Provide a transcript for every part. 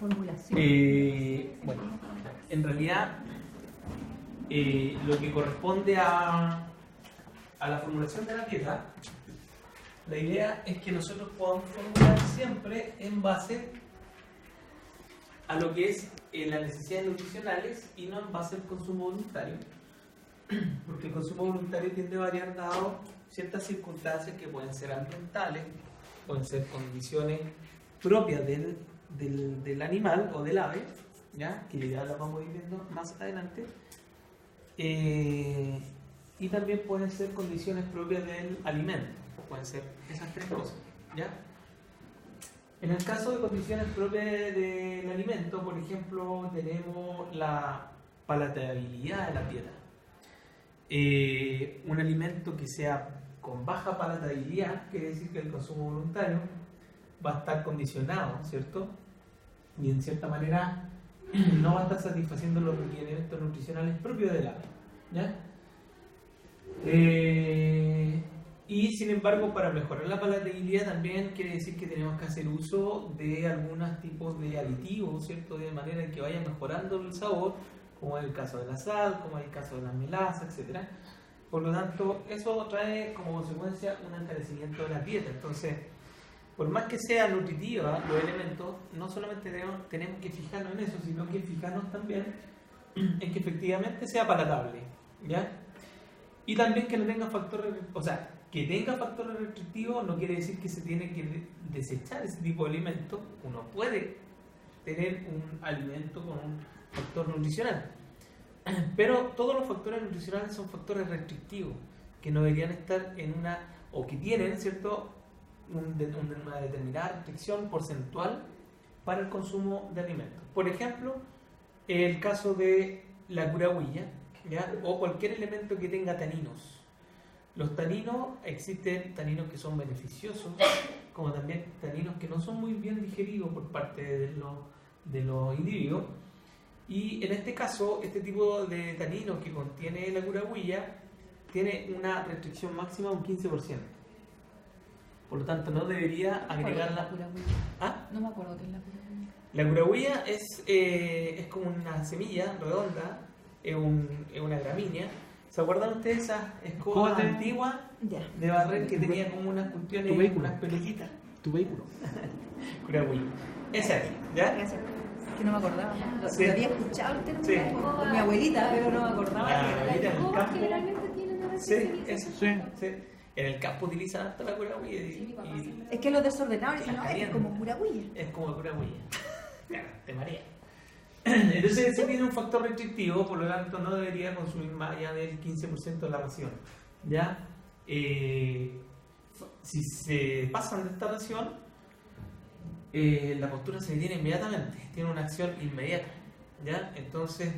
Formulación. Bueno, en realidad lo que corresponde a la formulación de la dieta, la idea es que nosotros podamos formular siempre en base a lo que es las necesidades nutricionales y no en base al consumo voluntario, porque el consumo voluntario tiende a variar dado ciertas circunstancias que pueden ser ambientales, pueden ser condiciones propias del animal o del ave, ¿ya? Que ya las vamos a ir viendo más adelante, y también pueden ser condiciones propias del alimento, pueden ser esas tres cosas, ¿ya? En el caso de condiciones propias del alimento, por ejemplo, tenemos la palatabilidad de la dieta. Un alimento que sea con baja palatabilidad, quiere decir que el consumo voluntario va a estar condicionado, ¿cierto? Y en cierta manera no va a estar satisfaciendo los requerimientos nutricionales propios del ave, ¿ya? Y sin embargo, para mejorar la palatabilidad también quiere decir que tenemos que hacer uso de algunos tipos de aditivos, ¿cierto? De manera que vaya mejorando el sabor, como es el caso de la sal, como es el caso de la melaza, etc. Por lo tanto, eso trae como consecuencia un encarecimiento de la dieta. Entonces, por más que sea nutritiva los elementos, no solamente tenemos que fijarnos en eso, sino que fijarnos también en que efectivamente sea palatable, ¿ya? Y también que no tenga factores, o sea, que tenga factores restrictivos no quiere decir que se tiene que desechar ese tipo de alimentos. Uno puede tener un alimento con un factor nutricional, pero todos los factores nutricionales son factores restrictivos que no deberían estar en una, o que tienen, ¿cierto?, una determinada restricción porcentual para el consumo de alimentos. Por ejemplo, el caso de la curahuilla, ¿ya? O cualquier elemento que tenga taninos. Los taninos, existen taninos que son beneficiosos, como también taninos que no son muy bien digeridos por parte de los individuos. Y en este caso, este tipo de taninos que contiene la curahuilla tiene una restricción máxima de un 15%. Por lo tanto, no debería agregarla. ¿Ah? No me acuerdo qué es la curahuilla. La curahuilla es como una semilla redonda, es una gramínea. ¿Se acuerdan ustedes esas escobas antiguas de barrer que tenía como unas cuestiones, unas peluquitas? Tu vehículo. Curahuilla. Esa es, ¿ya? Que no me acordaba. Sí. Lo había escuchado el término por mi abuelita, pero no me acordaba. La que era. abuelita en el campo. Generalmente tienen una Sí, sensibilidad. eso. Sí. En el campo utilizan hasta la curahuilla y Es que los desordenados dicen, La no, es que es caliente. como curahuilla. es como curahuilla. Claro, te marea. Entonces ese tiene un factor restrictivo, por lo tanto no debería consumir más allá del 15% de la ración, ¿ya? Si se pasan de esta ración, la postura se detiene inmediatamente, tiene una acción inmediata, ¿ya? Entonces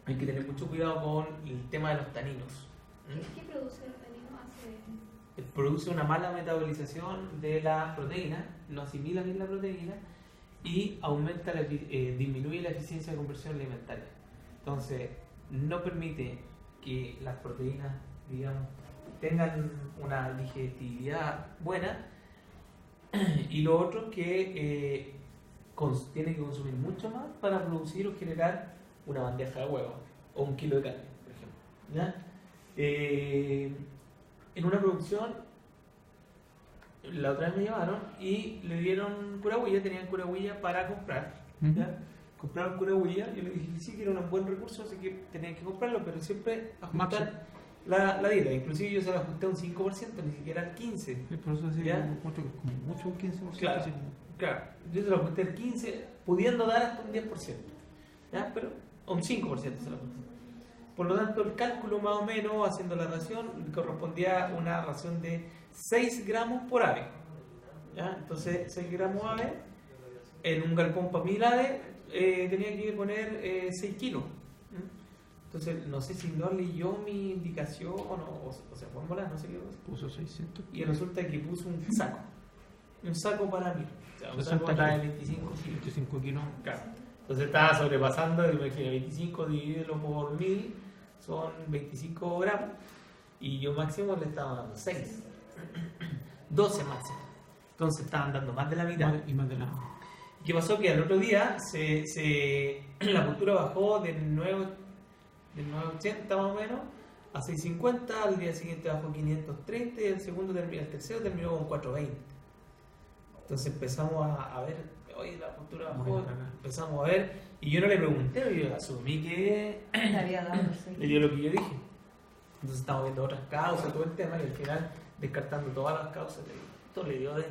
hay que tener mucho cuidado con el tema de los taninos. ¿Qué produce el tanino? Produce una mala metabolización de la proteína, no asimila bien la proteína y aumenta disminuye la eficiencia de conversión alimentaria. Entonces, no permite que las proteínas, digamos, tengan una digestibilidad buena. Y lo otro que tiene que consumir mucho más para producir o generar una bandeja de huevos o 1 kilo de carne, por ejemplo, ¿ya? En una producción, la otra vez me llevaron y le dieron curahuilla, tenían curahuilla para comprar, ¿ya? Compraron curahuilla, yo le dije que sí, que era un buen recurso, así que tenían que comprarlo, pero siempre ajustar la dieta. Inclusive yo se la ajusté a un 5%, ni siquiera al 15%. Por eso sí, ¿Ya? como mucho un 15%. Claro, sí. claro, yo se lo ajusté al 15%, pudiendo dar hasta un 10%, ¿ya? Pero a un 5% se lo ajusté. Por lo tanto, el cálculo más o menos, haciendo la ración, correspondía a una ración de 6 gramos por ave, ¿ya? Entonces, 6 gramos ave, en un galpón para 1000 aves, tenía que poner 6 kilos. Entonces, no sé si no leyó mi indicación o sea, fórmula, no sé qué cosa. Puso 600. Y resulta que puso un saco para mí. O sea, un 60 saco para kilos. 25 kilos. 25 kilos. Claro. Entonces estaba sobrepasando, imagínate, 25 dividido por 1000 son 25 gramos y yo máximo le estaba dando 6, 12 máximo. Entonces estaban dando más de la mitad. Y más de la. ¿Qué pasó? Que al otro día la cultura bajó de 9.80 más o menos a 6.50, al día siguiente bajó 530 y el tercero terminó con 4.20. Entonces empezamos a ver, oye, la cultura bajó, empezamos a ver, y yo no le pregunté, yo asumí que Le había dado, sí. le dio lo que yo dije. Entonces estamos viendo otras causas, todo el tema, y al final, descartando todas las causas, esto le dio un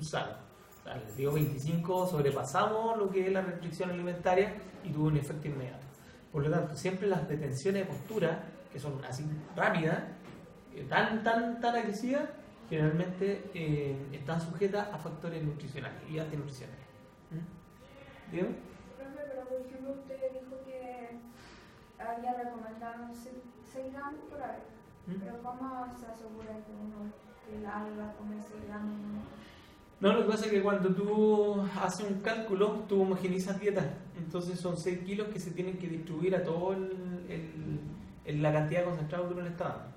salto. O sea, les dio 25, sobrepasamos lo que es la restricción alimentaria y tuvo un efecto inmediato. Por lo tanto, siempre las detenciones de postura, que son así rápidas, tan agresivas, generalmente están sujetas a factores nutricionales y antinutricionales. ¿Dígame? Profe, pero por ejemplo usted dijo que había recomendado 6 gramos por hora. Pero ¿cómo se asegura que uno que el alga come 6 gramos? No, lo que pasa es que cuando tú haces un cálculo, tú homogenizas dietas. Entonces son 6 kilos que se tienen que distribuir a todo la cantidad de concentrado que uno le está dando.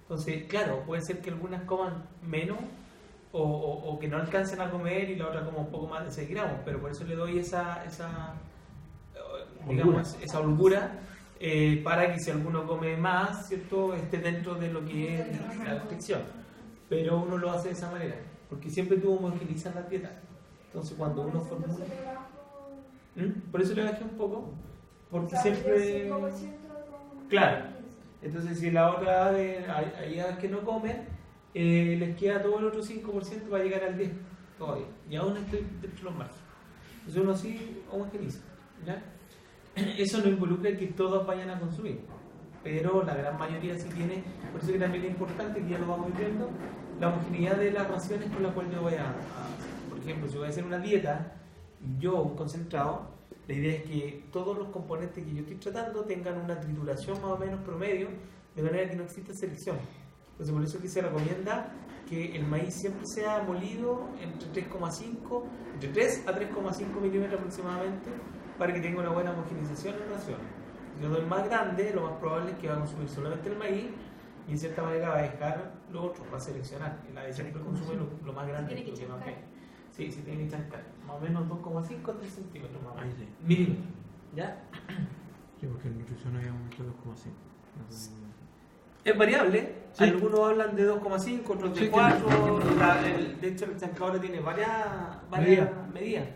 Entonces, claro, puede ser que algunas coman menos o que no alcancen a comer y la otra coma un poco más de 6 gramos, pero por eso le doy esa holgura para que si alguno come más, ¿cierto?, esté dentro de lo que es la restricción. Pero uno lo hace de esa manera, porque siempre tú homogenizas las dietas. Entonces cuando uno formula... Por eso le bajé un poco, porque siempre... Claro. Entonces si la otra hay que no comen, les queda todo el otro 5% para llegar al 10% todavía. Y aún estoy dentro de los márgenes. Entonces uno sí homogeniza, ¿ya? Eso no involucra que todos vayan a consumir, pero la gran mayoría sí tiene. Por eso que también es importante, que ya lo vamos viendo, la homogeneidad de las raciones con las cuales yo voy a por ejemplo, si voy a hacer una dieta, yo un concentrado, la idea es que todos los componentes que yo estoy tratando tengan una trituración más o menos promedio, de manera que no exista selección. Entonces por eso es que se recomienda que el maíz siempre sea molido entre 3 a 3,5 milímetros aproximadamente, para que tenga una buena homogenización en raciones. Si lo doy más grande, lo más probable es que va a consumir solamente el maíz y en cierta manera va a dejar lo otro, va a seleccionar. La de siempre consume lo más grande, Tiene que lo que más chancar. ve. Sí, tiene que chancar. Más o menos 2,5 a 3 centímetros más o menos. Ahí sí. Milímetros. ¿Ya? Sí, porque en nutrición había un 2,5. Es variable. Sí. Algunos hablan de 2,5, otros de Sí, 4. De hecho, el chancador tiene varias medidas.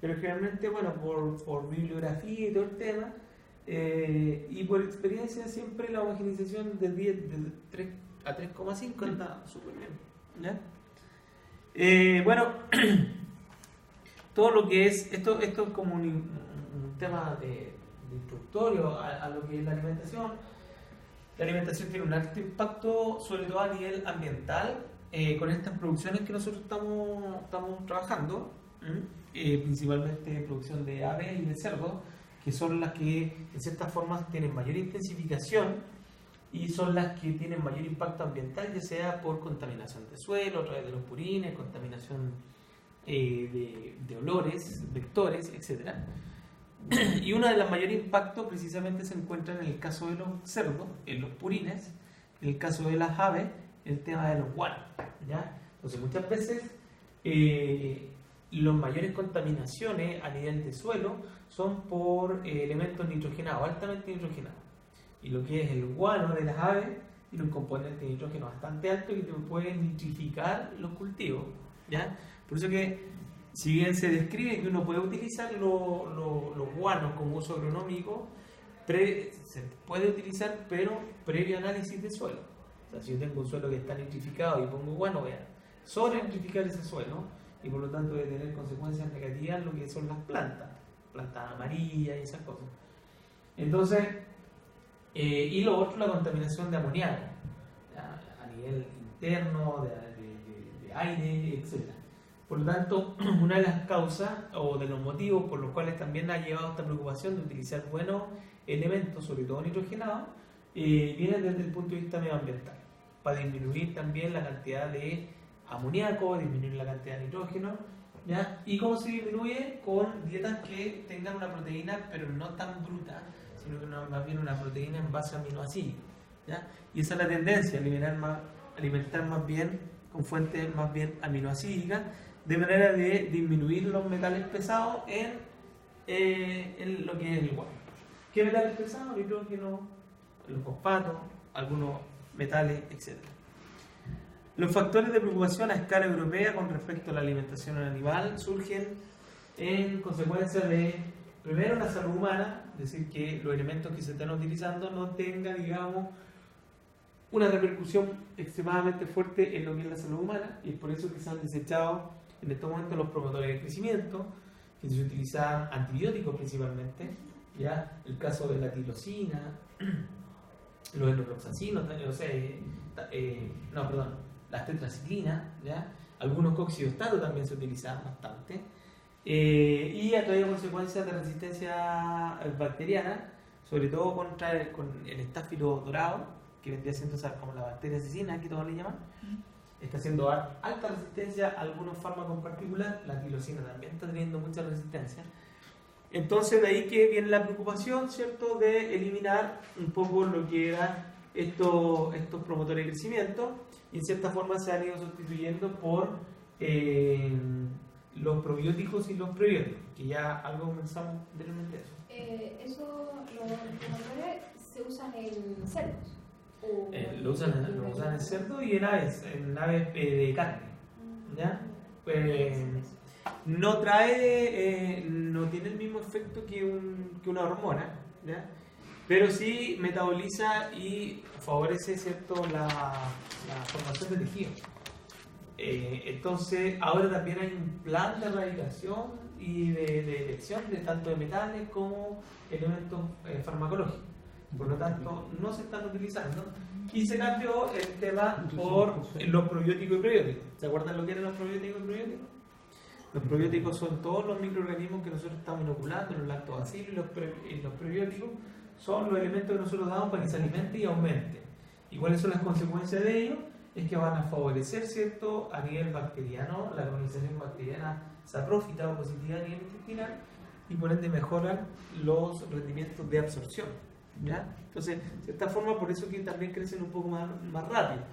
Pero generalmente, bueno, por bibliografía y todo el tema, y por experiencia, siempre la homogenización de 3 a 3,5 anda súper bien. ¿Ya? Bueno, todo lo que es, esto es como un tema de introductorio a lo que es la alimentación. La alimentación tiene un alto impacto, sobre todo a nivel ambiental, con estas producciones que nosotros estamos trabajando. Principalmente producción de aves y de cerdos, que son las que en ciertas formas tienen mayor intensificación y son las que tienen mayor impacto ambiental, ya sea por contaminación de suelo, a través de los purines, contaminación de olores, vectores, etc. Y uno de los mayores impactos precisamente se encuentra en el caso de los cerdos, en los purines, en el caso de las aves, en el tema de los guanos, ¿ya? Entonces muchas veces las mayores contaminaciones a nivel de suelo son por elementos nitrogenados, altamente nitrogenados. Y lo que es el guano de las aves tiene un componente de nitrógeno bastante alto que te puede nitrificar los cultivos, ¿ya? Por eso que, si bien se describe que uno puede utilizar los guanos como uso agronómico, se puede utilizar, pero previo análisis de suelo. O sea, si yo tengo un suelo que está nitrificado y pongo guano, voy a sobre-nitrificar ese suelo, y por lo tanto de tener consecuencias negativas en lo que son las plantas amarillas y esas cosas. Entonces, y lo otro, la contaminación de amoníaco, a nivel interno, de aire, etc. Por lo tanto, una de las causas o de los motivos por los cuales también ha llevado esta preocupación de utilizar buenos elementos, sobre todo nitrogenados, viene desde el punto de vista medioambiental, para disminuir también la cantidad de amoníaco, disminuir la cantidad de nitrógeno, ¿ya? ¿Y cómo se disminuye? Con dietas que tengan una proteína, pero no tan bruta, sino que más bien una proteína en base a aminoácidos, ¿ya? Y esa es la tendencia, alimentar más bien con fuentes más bien aminoácidas, de manera de disminuir los metales pesados en lo que es el guano. ¿Qué metales pesados? Nitrógeno, los fosfatos, algunos metales, etc. Los factores de preocupación a escala europea con respecto a la alimentación animal surgen en consecuencia de, primero, la salud humana, es decir, que los elementos que se están utilizando no tengan, digamos, una repercusión extremadamente fuerte en lo que es la salud humana, y es por eso que se han desechado en estos momentos los promotores de crecimiento, que se utilizan antibióticos principalmente, ¿ya? El caso de la tirosina, los endoproxacinos, las tetraciclinas, ¿ya? Algunos coccidiostatos también se utilizaban bastante, y ha traído consecuencias de resistencia bacteriana, sobre todo con el estáfilo dorado, que vendría siendo como la bacteria asesina, que todos le llaman. Está haciendo alta resistencia a algunos fármacos en particular. La tirosina también está teniendo mucha resistencia. Entonces de ahí que viene la preocupación, ¿cierto?, de eliminar un poco lo que eran estos promotores de crecimiento, y en cierta forma se han ido sustituyendo por los probióticos y los prebióticos, que ya algo comenzamos anteriormente de eso. Los promotores se usan en cerdos. Lo usan en cerdo y en aves de carne, ¿ya? No tiene el mismo efecto que una hormona, ¿ya? Pero sí metaboliza y favorece, ¿cierto?, la formación de tejido. Entonces ahora también hay un plan de erradicación y de detección de tanto de metales como elementos farmacológicos. Por lo tanto, no se están utilizando, y se cambió el tema por los probióticos y prebióticos. ¿Se acuerdan lo que eran los probióticos y prebióticos? Los probióticos son todos los microorganismos que nosotros estamos inoculando, los lactobacilos, y los prebióticos son los elementos que nosotros damos para que se alimente y aumente. ¿Y cuáles son las consecuencias de ello? Es que van a favorecer, ¿cierto?, a nivel bacteriano, la colonización bacteriana saprófita o positiva a nivel intestinal, y por ende mejoran los rendimientos de absorción, ¿ya? Entonces, de cierta forma, por eso que también crecen un poco más rápido.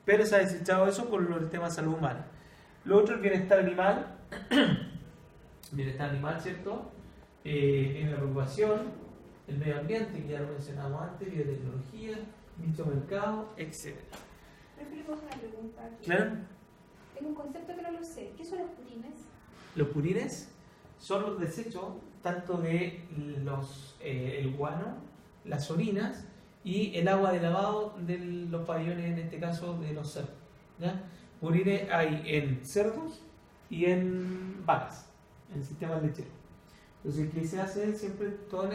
Pero se ha desechado eso por el tema de salud humana. Lo otro es el bienestar animal. Bienestar animal, ¿cierto? En la preocupación, el medio ambiente, que ya lo mencionamos antes, biotecnología, nicho mercado, etc. Preferimos una pregunta aquí. ¿Claro? Tengo un concepto que no lo sé. ¿Qué son los purines? Los purines son los desechos tanto de el guano, las orinas y el agua de lavado de los pabellones, en este caso de los cerdos, ¿ya? Purines hay en cerdos y en vacas, en sistemas lecheros. Entonces, ¿qué se hace? Siempre todo en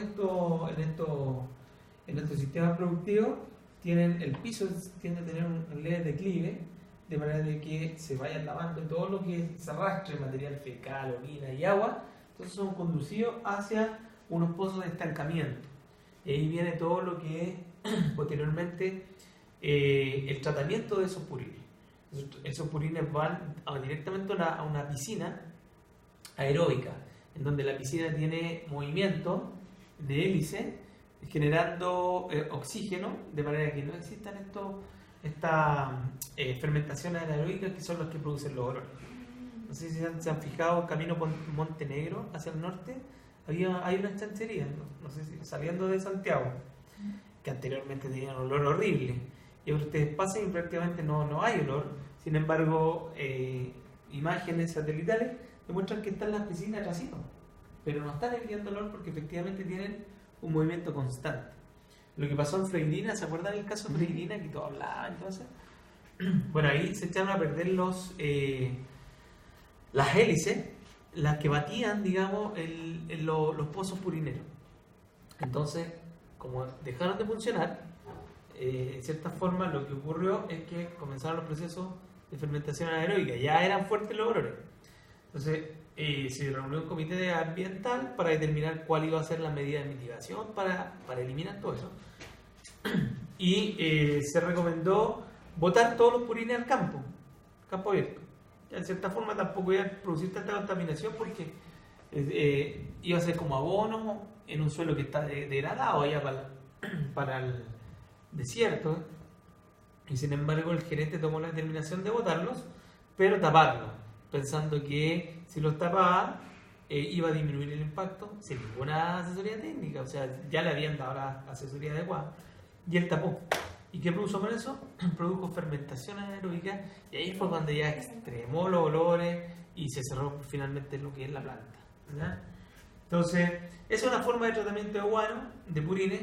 estos sistemas productivos tienen el piso, tiende a tener un leve declive, de manera de que se vayan lavando todo lo que se arrastre, material fecal, orina y agua. Entonces son conducidos hacia unos pozos de estancamiento. Y ahí viene todo lo que es posteriormente el tratamiento de esos purines. Esos purines van directamente a una piscina aeróbica, en donde la piscina tiene movimiento de hélice, generando oxígeno, de manera que no existan estas fermentaciones anaeróbicas, que son las que producen los olores. No sé si se han fijado, camino por Montenegro hacia el norte, hay unas chancherías, no sé si saliendo de Santiago, que anteriormente tenían un olor horrible, y ahora ustedes pasan y prácticamente no hay olor. Sin embargo, imágenes satelitales demuestran que están las piscinas vacías, pero no están enviando olor porque efectivamente tienen un movimiento constante. Lo que pasó en Freirina, ¿se acuerdan el caso de Freirina que todo hablaba entonces? Bueno, ahí se echaron a perder las hélices, las que batían, digamos, los pozos purineros. Entonces, como dejaron de funcionar, de cierta forma lo que ocurrió es que comenzaron los procesos de fermentación anaeróbica, ya eran fuertes los olores. Entonces, se reunió un comité ambiental para determinar cuál iba a ser la medida de mitigación para eliminar todo eso. Y se recomendó botar todos los purines al campo abierto. Ya, en cierta forma tampoco iba a producir tanta contaminación porque iba a ser como abono en un suelo que está degradado allá para el desierto. Y sin embargo el gerente tomó la determinación de botarlos, pero taparlos. pensando que si los tapaba iba a disminuir el impacto sin ninguna asesoría técnica, o sea, ya le habían dado la asesoría adecuada, y él tapó. ¿Y qué produjo con eso? Produjo fermentación anaeróbica, y ahí fue cuando ya extremó los olores y se cerró finalmente lo que es la planta, ¿ya? Entonces, esa es una forma de tratamiento de guano, de purines.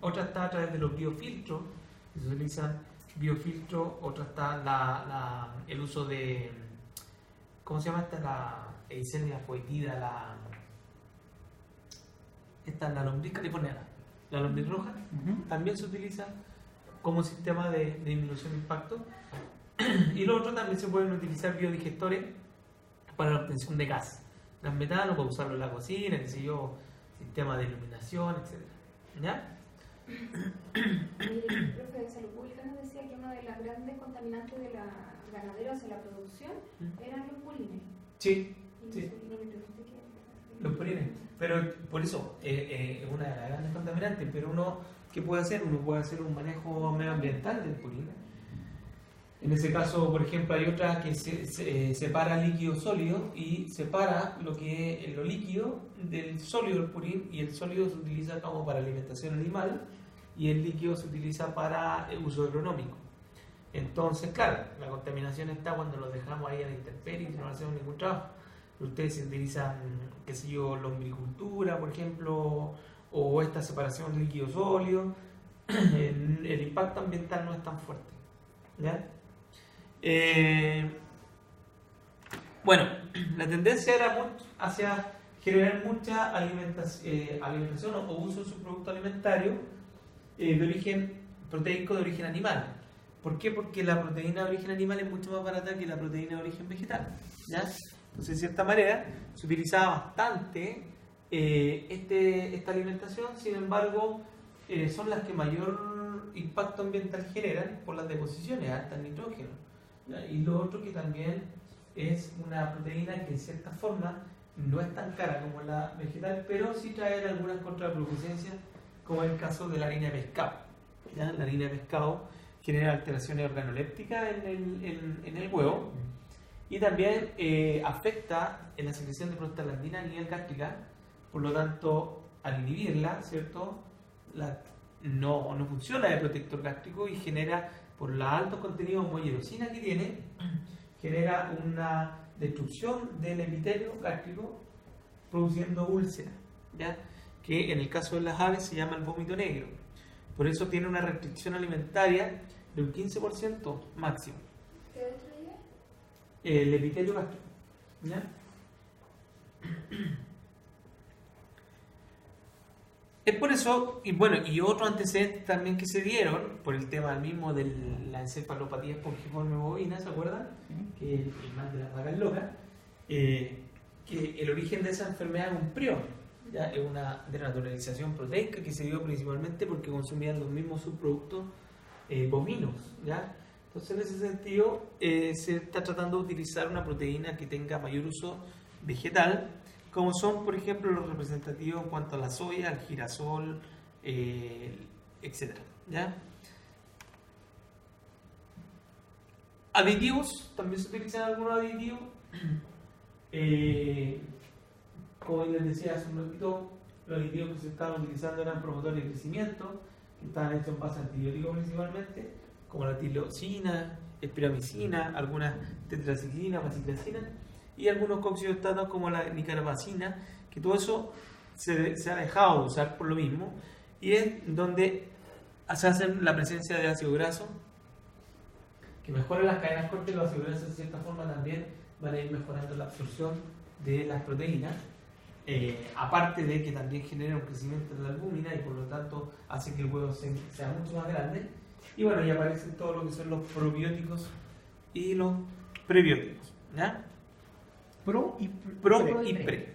Otra está a través de los biofiltros, que se utilizan biofiltros. Otra está el uso de, ¿cómo se llama esta? La Eisenia foetida, la lombriz californiana, la lombriz roja, también se utiliza como sistema de disminución de impacto. Y lo otro, también se pueden utilizar biodigestores para la obtención de gas, gas metano, para usarlo en la cocina, qué sé yo, sistema de iluminación, etc. ¿Ya? El profe de Salud Pública nos decía que una de las grandes contaminantes de la ganaderos en la producción eran los purines. Sí, Y sí. no me pregunté qué. Los purines. Pero por eso, es una de las grandes contaminantes. Pero uno, ¿qué puede hacer? Uno puede hacer un manejo medioambiental del purín. En ese caso, por ejemplo, hay otras que separa líquido sólido y separa lo líquido del sólido del purín, y el sólido se utiliza como para alimentación animal y el líquido se utiliza para uso agronómico. Entonces, claro, la contaminación está cuando los dejamos ahí a la intemperie y no hacemos ningún trabajo. Ustedes se utilizan, qué sé yo, lombricultura, por ejemplo, o esta separación de líquido sólido, el impacto ambiental no es tan fuerte, ¿ya? Bueno, la tendencia era hacia generar mucha alimentación o uso de subproducto alimentario de origen proteico de origen animal. ¿Por qué? Porque la proteína de origen animal es mucho más barata que la proteína de origen vegetal, ¿ya? Entonces, de cierta manera, se utilizaba bastante esta alimentación. Sin embargo, son las que mayor impacto ambiental generan por las deposiciones altas en nitrógeno, ¿ya? Y lo otro, que también es una proteína que en cierta forma no es tan cara como la vegetal, pero sí trae algunas contraproducencias, como el caso de la harina de pescado, ¿ya? La harina de pescado genera alteraciones organolépticas en el huevo, y también afecta en la secreción de prostaglandina a nivel gástrica. Por lo tanto, al inhibirla, ¿cierto?, no funciona de protector gástrico y genera, por los altos contenidos de mollirosina que tiene, genera una destrucción del epitelio gástrico, produciendo úlceras, ¿ya? Que en el caso de las aves se llama el vómito negro. Por eso tiene una restricción alimentaria de un 15% máximo. ¿Qué destruye? El epitelio gástrico, ¿ya? Es por eso, y bueno, y otro antecedente también que se dieron por el tema mismo de la encefalopatía espongiforme bovina, ¿se acuerdan? Que el mal de las vacas locas, que el origen de esa enfermedad es un prion, ¿ya? Es una denaturalización proteica que se dio principalmente porque consumían los mismos subproductos bovinos, ¿ya? Entonces, en ese sentido, se está tratando de utilizar una proteína que tenga mayor uso vegetal, como son, por ejemplo, los representativos en cuanto a la soya, el girasol, etc. ¿Ya? Aditivos, también se utilizan algunos aditivos. Como les decía hace un ratito, los aditivos que se estaban utilizando eran promotores de crecimiento, que estaban hechos en base a antibióticos principalmente, como la tiroxina, espiramicina, algunas tetraciclina, baciclacina, y algunos coccidiostatos como la nicarbazina, que todo eso se ha dejado de usar por lo mismo, y es donde se hace la presencia de ácido graso, que mejora las cadenas cortas, y los ácidos grasos de cierta forma también van a ir mejorando la absorción de las proteínas, aparte de que también genera un crecimiento de la albúmina y por lo tanto hace que el huevo sea mucho más grande. Y bueno, y aparecen todo lo que son los probióticos y los prebióticos, ¿ya? Pro y pre.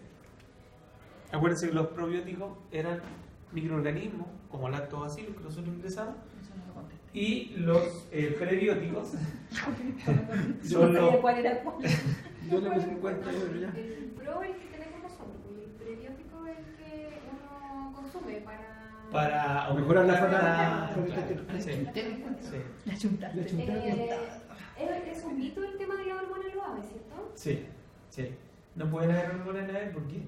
Acuérdense que los probióticos eran microorganismos como lactobacillus que nosotros ingresamos, y los prebióticos son los... ¿Cuál era cuál? Yo le puse en cuenta, ya. El pro es el que tenemos nosotros, y el prebiótico es el que uno consume para mejorar la Claro. Sí. La chuntaste. ¿Es un mito el tema de la hormona en los aves? ¿cierto? Sí, sí. No pueden haber hormonas en aves porque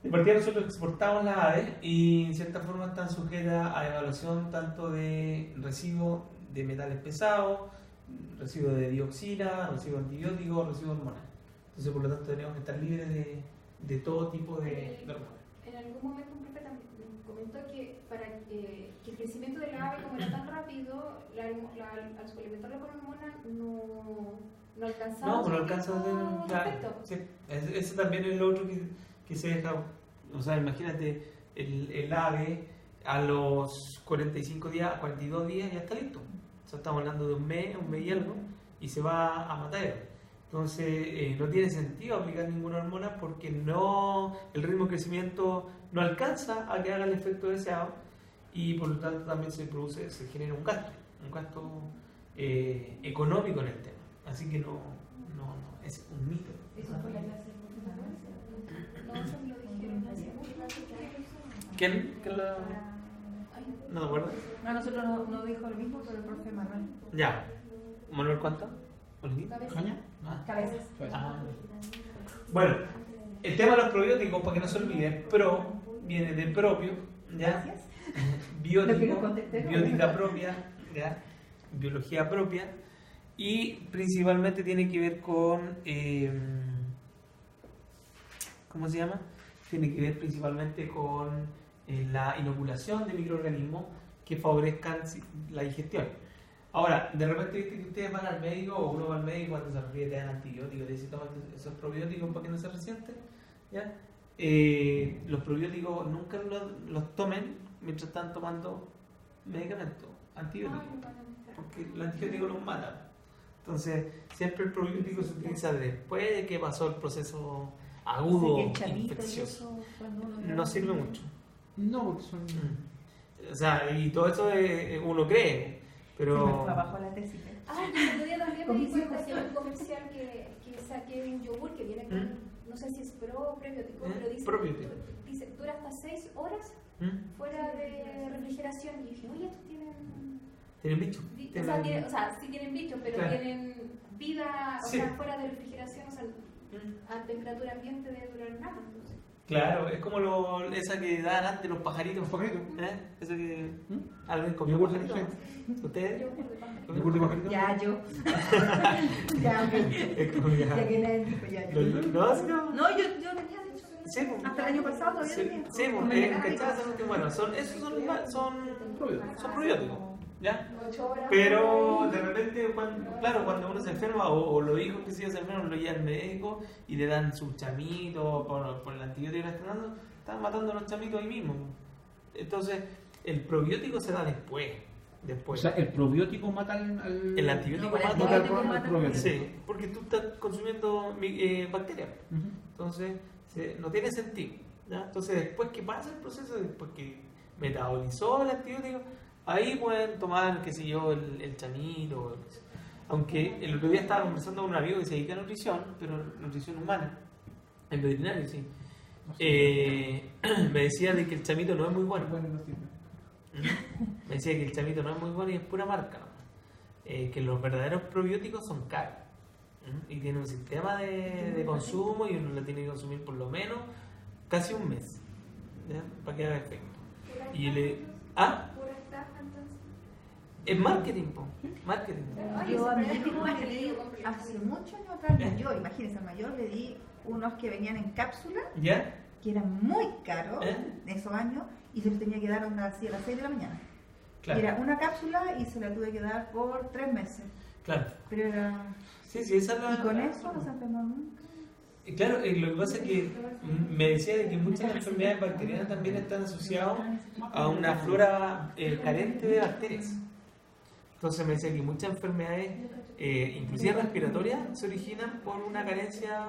de partida nosotros exportamos las aves y en cierta forma están sujetas a evaluación tanto de residuos de metales pesados, residuos de dioxina, residuos antibióticos, residuos hormonales. Entonces por lo tanto tenemos que estar libres de todo tipo de hormonas. En algún momento un profe también comentó que para que el crecimiento del ave, como era tan rápido, al suplementarlo con hormonas no alcanzaba. No alcanza a tener. Claro, efecto. sí. Ese también es lo otro que se deja. O sea, imagínate, el ave a los 45 días, 42 días ya está listo. O sea, estamos hablando de un mes y algo, y se va a matar. Entonces, no tiene sentido aplicar ninguna hormona porque el ritmo de crecimiento no alcanza a que haga el efecto deseado y por lo tanto también se genera un gasto económico en el tema. Así que no, es un mito. Eso fue la clase de No, eso me lo dijeron. ¿Quién lo...? ¿No me acuerdo? No, a nosotros no dijo lo mismo, pero el profe Manuel. Ya. ¿Manuel cuánto? ¿Caña? Cabezas. Ah. Bueno, el tema de los probióticos, para que no se olviden, viene de propio, ¿ya? Gracias. Biótico, biótica propia, ¿ya? Biología propia, y principalmente tiene que ver con, ¿cómo se llama? Tiene que ver principalmente con la inoculación de microorganismos que favorezcan la digestión. Ahora, de repente viste que ustedes van al médico o uno va al médico cuando se refiere te dan antibióticos, te dicen toma esos probióticos para que no se resienten, ¿ya? Los probióticos nunca los tomen mientras están tomando medicamentos, antibióticos, porque los antibióticos los matan. Entonces, siempre el probiótico se utiliza después de que pasó el proceso agudo, infeccioso. No sirve mucho. No, porque son... O sea, y todo eso uno cree. Pero... abajo la tesis. El otro día también me di cuenta que en un comercial que saqué un yogur que viene con, no sé si es prebiótico, pero dice dura hasta 6 horas fuera de refrigeración. Y dije, oye, estos ¿Tienen bicho? O sea, sí tienen bicho, pero claro, tienen vida, o sí, sea, fuera de refrigeración, o sea, a temperatura ambiente debe durar nada. Entonces. Claro, es como esa que dan antes los pajaritos. Eso que alguien comió pajarito. ¿Ustedes? ¿Yogur de pajarito? Ya, yo. Ya, ok. Es como ya. Ya que nadie dijo ya. Yo. No, No, yo tenía, de hecho. sí, pues. Hasta el año pasado todavía Sí, tenía. sí, Como pues, me ¿cachai? Bueno, son probióticos, ¿ya? 8 horas. Pero de repente, cuando uno se enferma o los hijos que se enferman lo llevan al médico y le dan sus chamitos por el antibiótico que le están dando, están matando a los chamitos ahí mismo. Entonces, el probiótico se da después. O sea, el probiótico mata al... El antibiótico No, mata al probiótico. Sí, porque tú estás consumiendo bacterias. Entonces, no tiene sentido, ¿ya? Entonces, después que pasa el proceso, después que metabolizó el antibiótico, ahí pueden tomar, qué sé yo, el chamito. Aunque el otro día estaba conversando con un amigo que se dedica a nutrición, pero nutrición humana, el veterinario, sí. Me decía de que el chamito no es muy bueno. Me decía que el chamito no es muy bueno y es pura marca, ¿no? Que los verdaderos probióticos son caros y tienen un sistema de consumo y uno lo tiene que consumir por lo menos casi un mes, ¿ya? Para que haga efecto. Y Pura estafa, entonces. es marketing, marketing. Yo a mi hijo le di hace muchos años atrás, yo, imagínense, al mayor le di unos que venían en cápsula, ¿Ya? que eran muy caros en esos años, y se los tenía que dar así a las 6 de la mañana. Claro. Y era una cápsula y se la tuve que dar por 3 meses. Claro. Pero era... Sí, esa es la... Y con eso no se enfermó nunca. Claro, lo que pasa es que me decía de que muchas enfermedades bacterianas también están asociadas a una flora carente de bacterias. Entonces me decía que muchas enfermedades, inclusive respiratorias, se originan por una carencia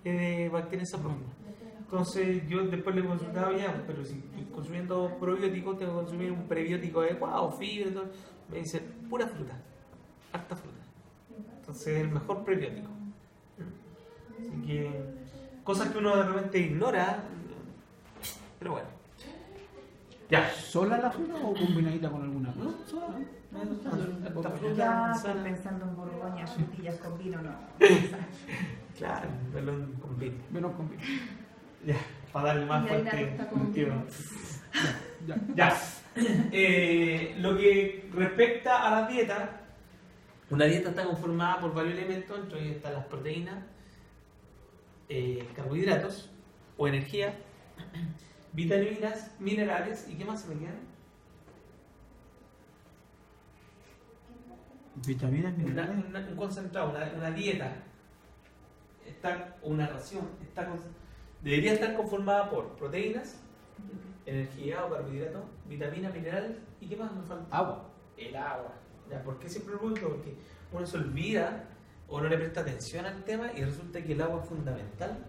de bacterias saprobiotas. Entonces yo después le consultaba ya, pero si estoy consumiendo probióticos, tengo que consumir un prebiótico adecuado, fibra, todo. Me dice, pura fruta, harta fruta. Entonces el mejor prebiótico. Así que cosas que uno de repente ignora, pero bueno. Ya. ¿Sola la fruta o combinadita con alguna cosa? ¿No? ¿Sola? Ya estoy pensando en Borgoña, frutillas con vino, no. Claro, melón con vino. Melón con vino. Ya, para darle más fuerte. Ya. Lo que respecta a las dietas, una dieta está conformada por varios elementos, entre ellos están las proteínas, carbohidratos o energía, vitaminas, minerales y ¿qué más se me quedan? Vitaminas, minerales. Un concentrado, una dieta, una ración, debería estar conformada por proteínas, energía o carbohidratos, vitaminas, minerales y ¿qué más nos falta? Agua. El agua. ¿Ya? ¿Por qué siempre lo pregunto? Porque uno se olvida o no le presta atención al tema y resulta que el agua es fundamental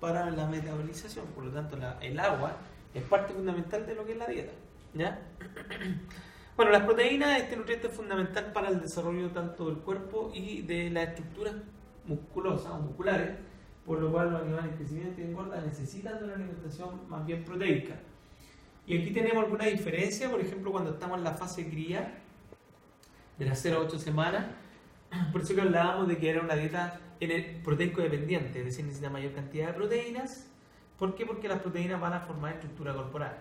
para la metabolización. Por lo tanto, el agua es parte fundamental de lo que es la dieta. ¿Ya? Bueno, las proteínas, este nutriente es fundamental para el desarrollo tanto del cuerpo y de las estructuras musculosas o musculares, por lo cual los animales en crecimiento y engorda necesitan de una alimentación más bien proteica. Y aquí tenemos alguna diferencia, por ejemplo, cuando estamos en la fase cría, de las 0 a 8 semanas, por eso que hablábamos de que era una dieta proteico dependiente, es decir, necesita mayor cantidad de proteínas. ¿Por qué? Porque las proteínas van a formar estructura corporal.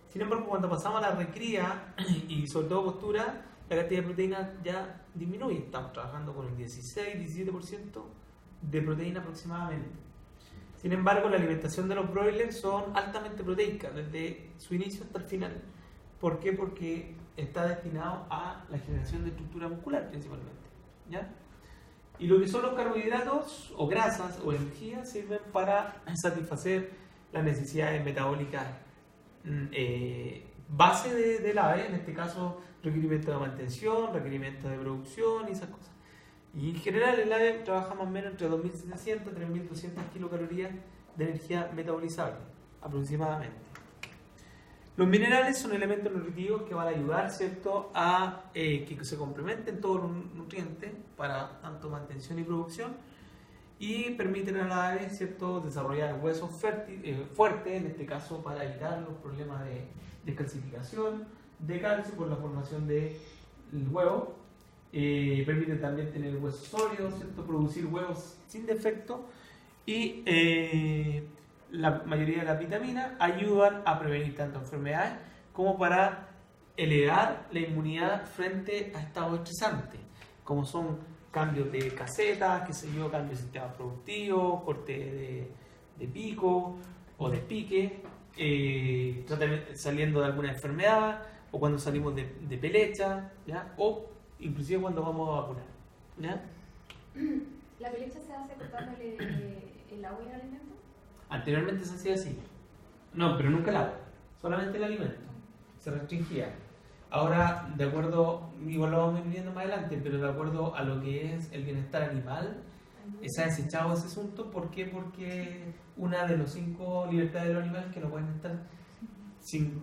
Sin embargo, cuando pasamos a la recría y sobre todo postura, la cantidad de proteínas ya disminuye. Estamos trabajando con un 16-17% de proteína aproximadamente. Sin embargo, la alimentación de los broilers son altamente proteicas desde su inicio hasta el final. ¿Por qué? Porque está destinado a la generación de estructura muscular principalmente. ¿Ya? Y lo que son los carbohidratos o grasas o energía sirven para satisfacer las necesidades metabólicas base del ave, en este caso requerimiento de mantención, requerimiento de producción y esas cosas. Y en general el ave trabaja más o menos entre 2.700 y 3.200 kilocalorías de energía metabolizable aproximadamente. Los minerales son elementos nutritivos que van a ayudar, ¿cierto?, a que se complementen todos los nutrientes para tanto mantención y producción y permiten a la ave, ¿cierto?, desarrollar huesos fuertes, en este caso para evitar los problemas de descalcificación de calcio por la formación del huevo. Permite también tener huesos sólidos, ¿cierto?, producir huevos sin defecto y la mayoría de las vitaminas ayudan a prevenir tanto enfermedades como para elevar la inmunidad frente a estados estresantes, como son cambios de casetas, cambios de sistema productivo, corte de pico o de pique, saliendo de alguna enfermedad o cuando salimos de pelecha, ¿ya? O inclusive cuando vamos a vacunar. ¿Ya? ¿La pelecha se hace cortándole el agua y el alimento? Anteriormente se hacía así. No, pero nunca el agua, solamente el alimento. Se restringía. Ahora, de acuerdo, igual lo vamos viendo más adelante, pero de acuerdo a lo que es el bienestar animal, se ha desechado ese asunto. ¿Por qué? Porque una de las 5 libertades de los animales es que no pueden estar sin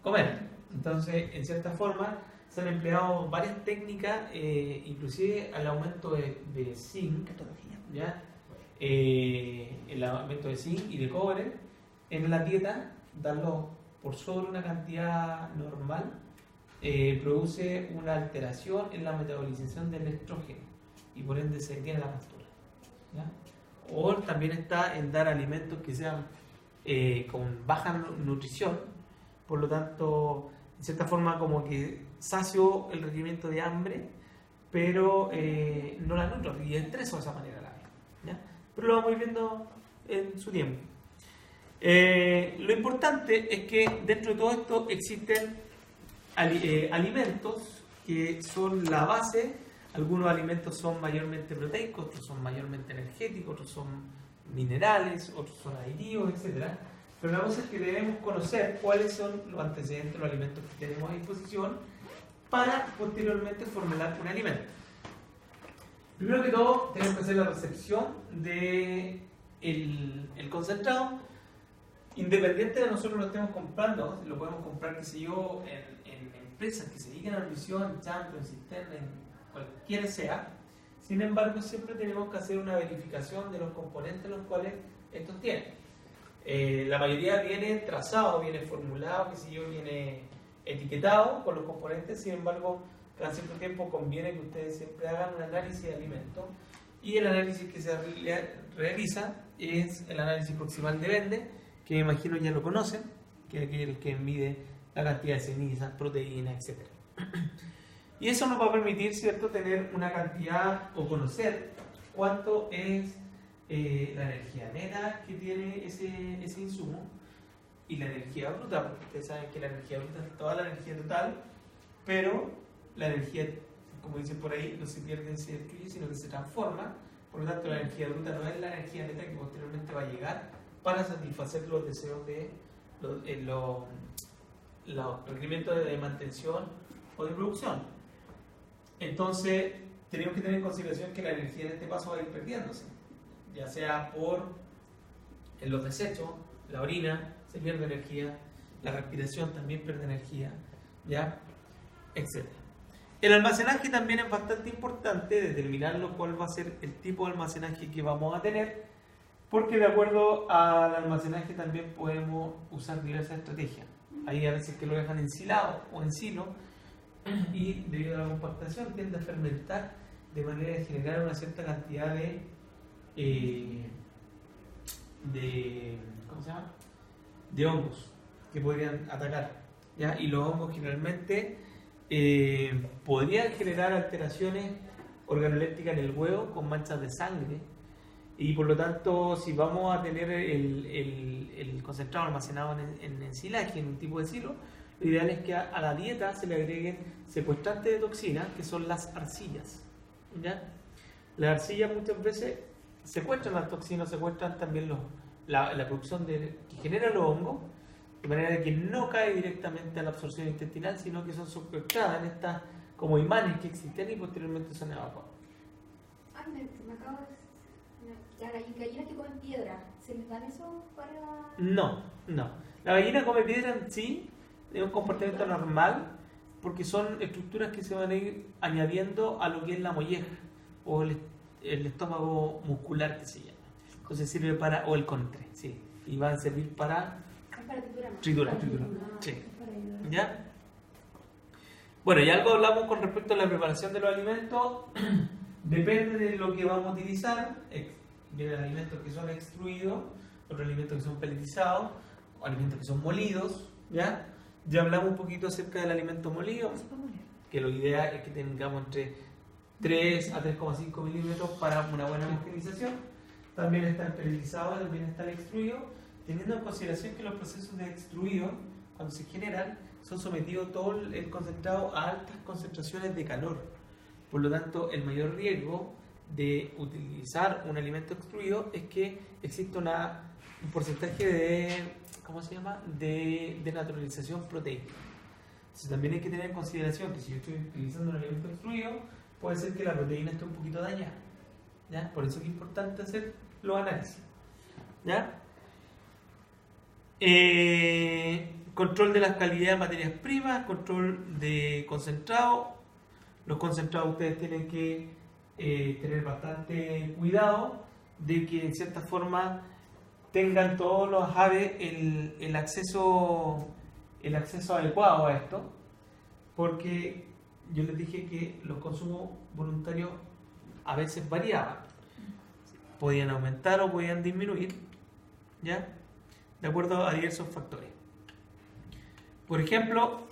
comer. Entonces, en cierta forma, se han empleado varias técnicas, inclusive al aumento de zinc, ¿ya? El aumento de zinc y de cobre en la dieta, darlo por sobre una cantidad normal, produce una alteración en la metabolización del estrógeno y por ende se detiene la pastura, ¿ya? O también está en dar alimentos que sean con baja nutrición, por lo tanto, en cierta forma como que sacio el requerimiento de hambre, pero no la nutro y estreso de esa manera la vida, ¿ya? Pero lo vamos a ir viendo en su tiempo. Lo importante es que dentro de todo esto existen alimentos que son la base. Algunos alimentos son mayormente proteicos, otros son mayormente energéticos, otros son minerales, otros son aditivos, etc. Pero la cosa es que debemos conocer cuáles son los antecedentes de los alimentos que tenemos a disposición para posteriormente formular un alimento. Primero que todo, tenemos que hacer la recepción del concentrado. Independiente de nosotros lo estemos comprando, lo podemos comprar, qué sé yo, en empresas que se dedican a nutrición, Champion, Cisterna, en cualquiera sea. Sin embargo, siempre tenemos que hacer una verificación de los componentes los cuales estos tienen. La mayoría viene trazado, viene formulado, viene etiquetado con los componentes. Sin embargo, cada cierto tiempo conviene que ustedes siempre hagan un análisis de alimentos, y el análisis que se realiza es el análisis proximal de Bende, que me imagino ya lo conocen, que es el que mide la cantidad de cenizas, proteínas, etc. Y eso nos va a permitir, ¿cierto?, tener una cantidad o conocer cuánto es la energía neta que tiene ese insumo y la energía bruta, porque ustedes saben que la energía bruta es toda la energía total, pero la energía, como dicen por ahí, no se pierde ni se destruye, sino que se transforma. Por lo tanto, la energía bruta no es la energía neta que posteriormente va a llegar para satisfacer los deseos de los requerimientos de mantención o de producción. Entonces, tenemos que tener en consideración que la energía en este paso va a ir perdiéndose, ya sea en los desechos, la orina se pierde energía, la respiración también pierde energía, ¿ya? Etc. El almacenaje también es bastante importante, determinarlo cuál va a ser el tipo de almacenaje que vamos a tener, porque de acuerdo al almacenaje también podemos usar diversas estrategias. Hay a veces que lo dejan ensilado o en silo, y debido a la compactación tiende a fermentar de manera de generar una cierta cantidad de hongos que podrían atacar, ¿ya? Y los hongos generalmente podrían generar alteraciones organolépticas en el huevo con manchas de sangre, y por lo tanto, si vamos a tener el concentrado almacenado en ensilaje, en un tipo de silo, lo ideal es que a la dieta se le agreguen secuestrantes de toxinas, que son las arcillas, ¿ya? Las arcillas muchas veces secuestran las toxinas, secuestran también la producción que genera los hongos, de manera de que no cae directamente a la absorción intestinal, sino que son secuestradas en estas como imanes que existen y posteriormente son evacuadas. Ay, me acabo de... Las gallinas que comen piedra, ¿se les dan eso para...? No. La gallina come piedra en sí, es un comportamiento normal, porque son estructuras que se van a ir añadiendo a lo que es la molleja o el estómago muscular, que se llama. Entonces sirve para, o el contre, sí, y van a servir para triturar. Sí. ¿Ya? Bueno, y algo hablamos con respecto a la preparación de los alimentos. Depende de lo que vamos a utilizar. Vienen alimentos que son extruidos, otros alimentos que son peletizados, o alimentos que son molidos, ¿ya? Ya hablamos un poquito acerca del alimento molido, que lo ideal es que tengamos entre 3 a 3,5 milímetros para una buena homogenización. También está el peletizado, también está el extruido, teniendo en consideración que los procesos de extruido, cuando se generan, son sometidos todo el concentrado a altas concentraciones de calor. Por lo tanto, el mayor riesgo de utilizar un alimento extruido es que existe un porcentaje de naturalización proteica. Entonces también hay que tener en consideración que si yo estoy utilizando un alimento extruido, puede ser que la proteína esté un poquito dañada, ¿ya? Por eso es importante hacer los análisis, ¿ya? Control de las calidades de materias primas, control de concentrado. Los concentrados ustedes tienen que tener bastante cuidado de que en cierta forma tengan todos los aves el acceso adecuado a esto, porque yo les dije que los consumos voluntarios a veces variaban, podían aumentar o podían disminuir, ¿ya? De acuerdo a diversos factores. Por ejemplo,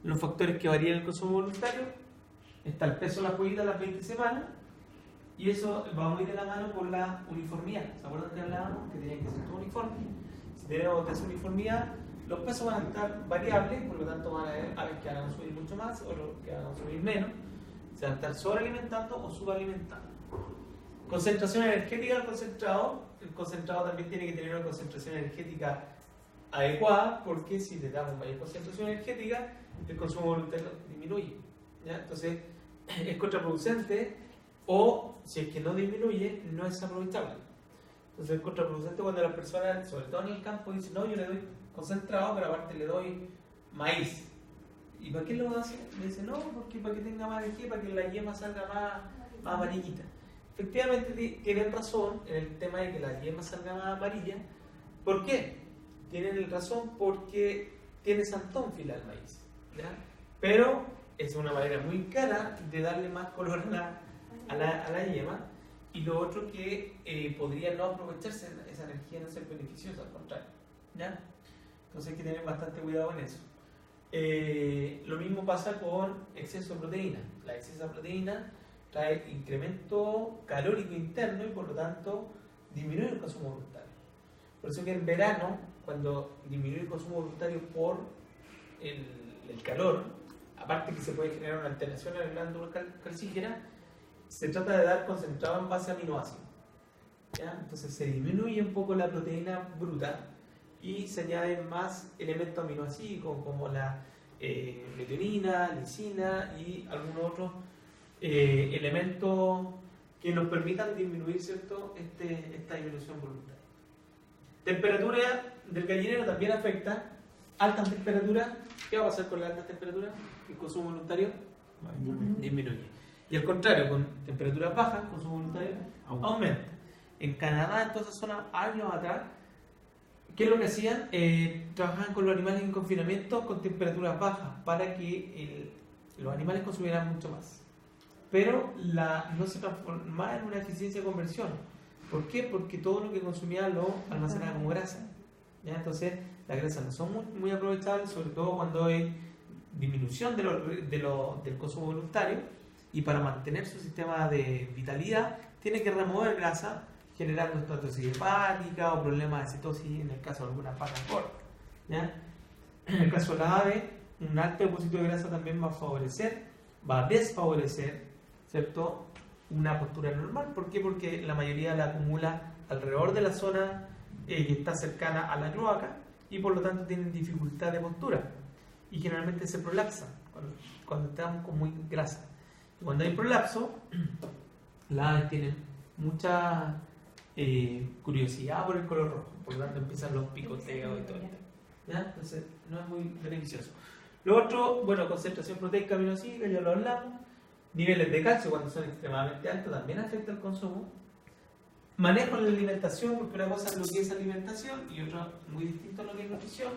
los factores que varían el consumo voluntario: está el peso de la pollita a las 20 semanas, y eso va muy de la mano con la uniformidad. ¿Se acuerdan que hablábamos que tenía que ser todo uniforme? Si tenemos desuniformidad, los pesos van a estar variables, por lo tanto van a haber aves que van a subir mucho más o los que van a subir menos. Se van a estar sobrealimentando o subalimentando. Concentración energética del concentrado. El concentrado también tiene que tener una concentración energética adecuada, porque si le damos mayor concentración energética, el consumo voluntario disminuye, ¿ya? Entonces es contraproducente, o si es que no disminuye, no es aprovechable. Entonces es contraproducente cuando las personas, sobre todo en el campo, dicen: no, yo le doy concentrado, pero aparte le doy maíz. ¿Y para qué lo hace? Le dicen: no, porque para que tenga más energía, para que la yema salga más amarillita. efectivamente tienen razón en el tema de que las yemas salgan amarillas. ¿Por qué? Tienen razón porque tiene santónfila el maíz, ¿ya? Pero es una manera muy cara de darle más color a la yema. Y lo otro que podría no aprovecharse esa energía, no ser beneficiosa, al contrario, ¿ya? Entonces hay que tener bastante cuidado en eso. Lo mismo pasa con exceso de proteína. La exceso de proteína trae incremento calórico interno y por lo tanto disminuye el consumo voluntario. Por eso que en verano, cuando disminuye el consumo voluntario por el calor, aparte que se puede generar una alteración en la glándula calcígena, se trata de dar concentrado en base a aminoácidos, ¿ya? Entonces se disminuye un poco la proteína bruta y se añaden más elementos aminoácidos como la metionina, lisina y algunos otros elementos que nos permitan disminuir, ¿cierto?, esta disminución voluntaria. Temperatura del gallinero también afecta. Altas temperaturas, ¿qué va a pasar con las altas temperaturas? El consumo voluntario disminuye. Y al contrario, con temperaturas bajas, el consumo voluntario aumenta. En Canadá, en toda esa zona, años atrás, ¿qué es lo que hacían? Trabajaban con los animales en confinamiento con temperaturas bajas para que los animales consumieran mucho más. Pero no se transformaba en una eficiencia de conversión. ¿Por qué? Porque todo lo que consumía lo almacenaba como grasa, ¿ya? Entonces, las grasas no son muy aprovechables, sobre todo cuando hay disminución del consumo voluntario, y para mantener su sistema de vitalidad tiene que remover grasa, generando estatosis hepática o problemas de cetosis en el caso de algunas vacas gordas, ¿ya? En el caso de la ave, un alto depósito de grasa también va a desfavorecer, ¿cierto?, una postura normal. ¿Por qué? Porque la mayoría la acumula alrededor de la zona que está cercana a la cloaca y por lo tanto tienen dificultad de postura y generalmente se prolapsa cuando estamos con muy grasa. Y cuando hay prolapso, las aves tienen mucha curiosidad por el color rojo, por lo tanto empiezan los picoteos y todo esto, ¿ya? Entonces no es muy beneficioso. Lo otro, bueno, concentración proteica aminoácidos, ya lo hablamos. Niveles de calcio cuando son extremadamente altos también afecta el consumo. Manejo en la alimentación, porque una cosa es lo que es alimentación y otra muy distinto a lo que es nutrición.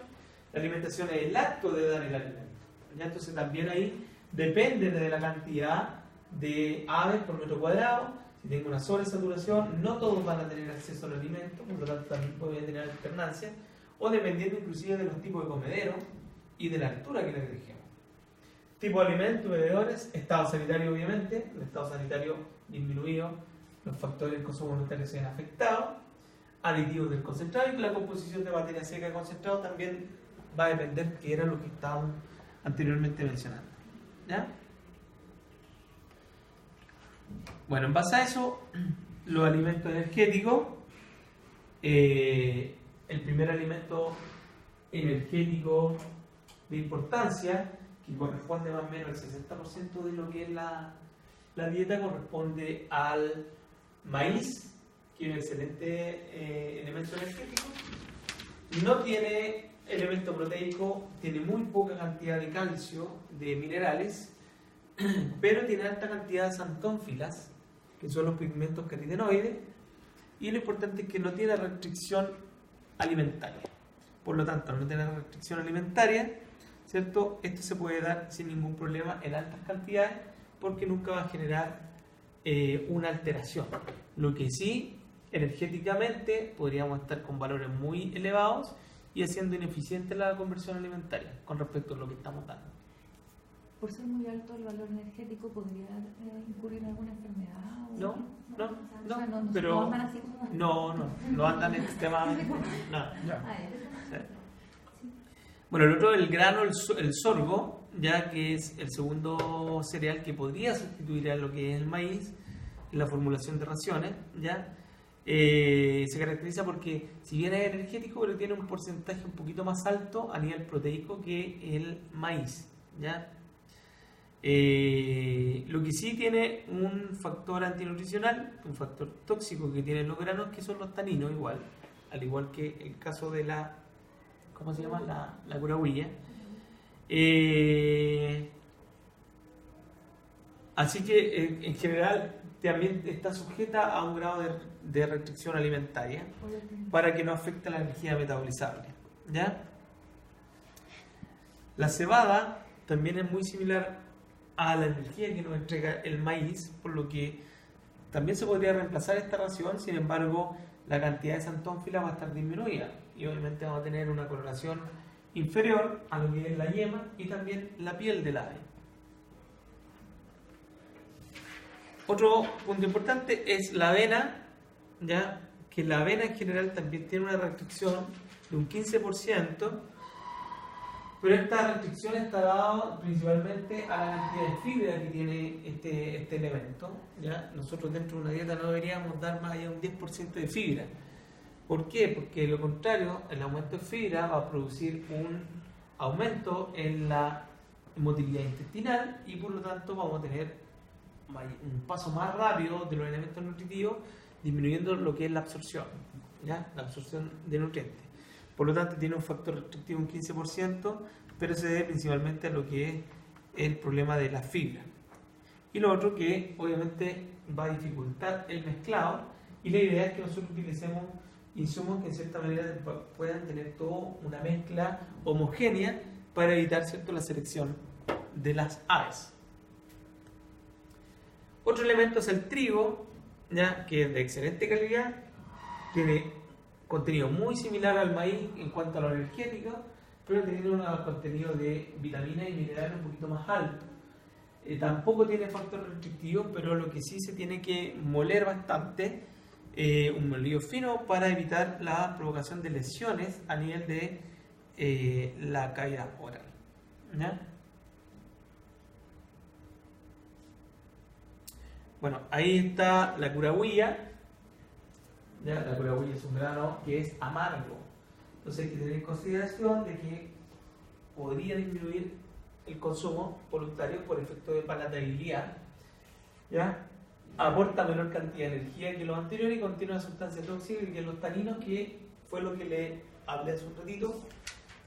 La alimentación es el acto de dar el alimento, ¿ya? Entonces también ahí depende de la cantidad de aves por metro cuadrado. Si tengo una sobresaturación, no todos van a tener acceso al alimento, por lo tanto también pueden tener alternancia, o dependiendo inclusive de los tipos de comedero y de la altura que les dejemos. Tipo de alimentos, bebedores, estado sanitario obviamente, el estado sanitario disminuido, los factores del consumo voluntario se ven afectados, aditivos del concentrado y la composición de materia seca de concentrado también va a depender, que era lo que estábamos anteriormente mencionando, ¿ya? Bueno, en base a eso, los alimentos energéticos, el primer alimento energético de importancia, que corresponde más o menos al 60% de lo que es la dieta, corresponde al maíz, que es un excelente elemento energético. No tiene elemento proteico, tiene muy poca cantidad de calcio, de minerales, pero tiene alta cantidad de santónfilas, que son los pigmentos carotenoides, y lo importante es que no tiene restricción alimentaria. Por lo tanto, al no tener restricción alimentaria, ¿cierto?, esto se puede dar sin ningún problema en altas cantidades porque nunca va a generar una alteración. Lo que sí, energéticamente, podríamos estar con valores muy elevados y haciendo ineficiente la conversión alimentaria con respecto a lo que estamos dando. Por ser muy alto el valor energético, ¿podría incurrir en alguna enfermedad? No, pero no andan extremadamente. No. Bueno, el otro, el grano, el sorgo, ya que es el segundo cereal que podría sustituir a lo que es el maíz en la formulación de raciones, ya se caracteriza porque si bien es energético, pero tiene un porcentaje un poquito más alto a nivel proteico que el maíz, ya. Lo que sí tiene un factor antinutricional, un factor tóxico que tienen los granos, que son los taninos, igual, al igual que el caso de la, ¿cómo se llama? La curahuilla. Así que en general también está sujeta a un grado de restricción alimentaria para que no afecte la energía metabolizable, ¿ya? La cebada también es muy similar a la energía que nos entrega el maíz, por lo que también se podría reemplazar esta ración. Sin embargo, la cantidad de xantónfila va a estar disminuida y obviamente vamos a tener una coloración inferior a lo que es la yema y también la piel del ave. Otro punto importante es la avena, ya que la avena en general también tiene una restricción de un 15%, pero esta restricción está dada principalmente a la cantidad de fibra que tiene este elemento, ¿ya? Nosotros dentro de una dieta no deberíamos dar más allá de un 10% de fibra. ¿Por qué? Porque de lo contrario, el aumento de fibra va a producir un aumento en la motilidad intestinal y por lo tanto vamos a tener un paso más rápido de los elementos nutritivos, disminuyendo lo que es la absorción, ¿ya? La absorción de nutrientes. Por lo tanto, tiene un factor restrictivo un 15%, pero se debe principalmente a lo que es el problema de la fibra. Y lo otro que obviamente va a dificultar el mezclado, y la idea es que nosotros utilicemos insumos que en cierta manera puedan tener toda una mezcla homogénea para evitar, ¿cierto?, la selección de las aves. Otro elemento es el trigo, ¿ya?, que es de excelente calidad, tiene contenido muy similar al maíz en cuanto a lo energético, pero tiene un contenido de vitaminas y minerales un poquito más alto. Tampoco tiene factor restrictivo, pero lo que sí se tiene que moler bastante, un molido fino para evitar la provocación de lesiones a nivel de la cavidad oral, ¿ya? Bueno, ahí está la curahuilla. ¿Ya? La curahuilla es un grano que es amargo, entonces hay que tener en consideración de que podría disminuir el consumo voluntario por efecto de palatabilidad, ¿ya? Aporta menor cantidad de energía que los anteriores y contiene una sustancia tóxica que los taninos, que fue lo que le hablé hace un ratito,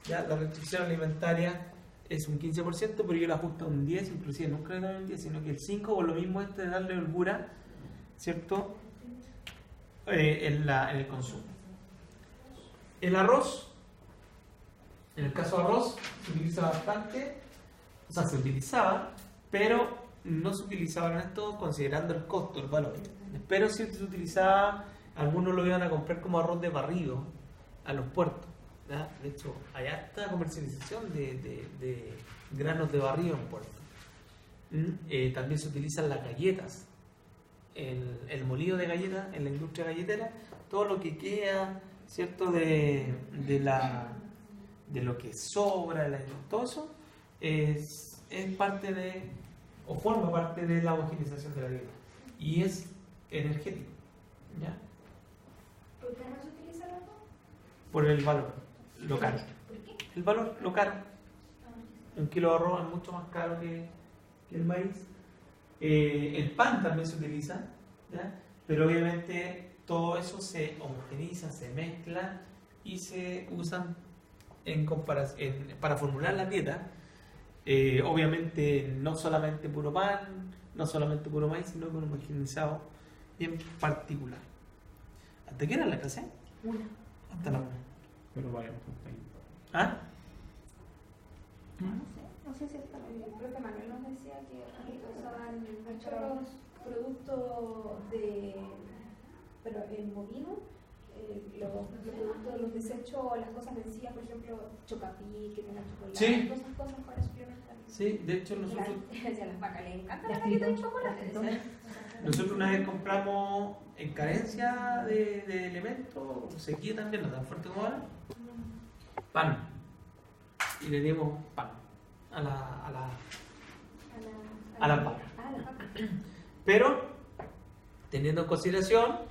¿ya? La restricción alimentaria es un 15%, pero yo la ajusto a un 10%, inclusive nunca le doy un 10%, sino que el 5%, o lo mismo de darle holgura, ¿cierto?, en el consumo. El arroz, en el caso de arroz, se utiliza bastante, o sea, se utilizaba, pero no se utilizaba en esto considerando el costo, el valor. Pero si se utilizaba, algunos lo iban a comprar como arroz de barrido a los puertos, ¿ya? De hecho, allá está comercialización de granos de barrido en puertos. También se utilizan las galletas, el molido de galletas en la industria galletera, todo lo que queda, ¿cierto?, de lo que sobra, todo eso es parte de, o forma parte de la homogenización de la dieta y es energético, ¿ya? ¿Por qué no se utiliza el arroz? Por el valor local. ¿Por qué? El valor local. Un kilo de arroz es mucho más caro que el maíz. El pan también se utiliza, ¿ya? Pero obviamente todo eso se homogeniza, se mezcla y se usan para formular la dieta. Obviamente no solamente puro pan, no solamente puro maíz, sino con homogeneizado en particular. ¿Hasta qué hora la clase? Una. Hasta la 1. Pero vaya, ¿Ah? No sé si está bien. El profe Manuel nos decía que usaban muchos productos pero en bovino, los productos, los desechos, las cosas vencidas, por ejemplo, chocapic, que tenga chocolate, Sí. todas esas cosas para suplementar. Sí, de hecho nosotros... A las vacas les encanta la galleta de chocolate. Nosotros una vez compramos en carencia de elementos, sequía también, no tan fuerte como ahora, pan. Y le dimos pan a las vacas. Pero teniendo en consideración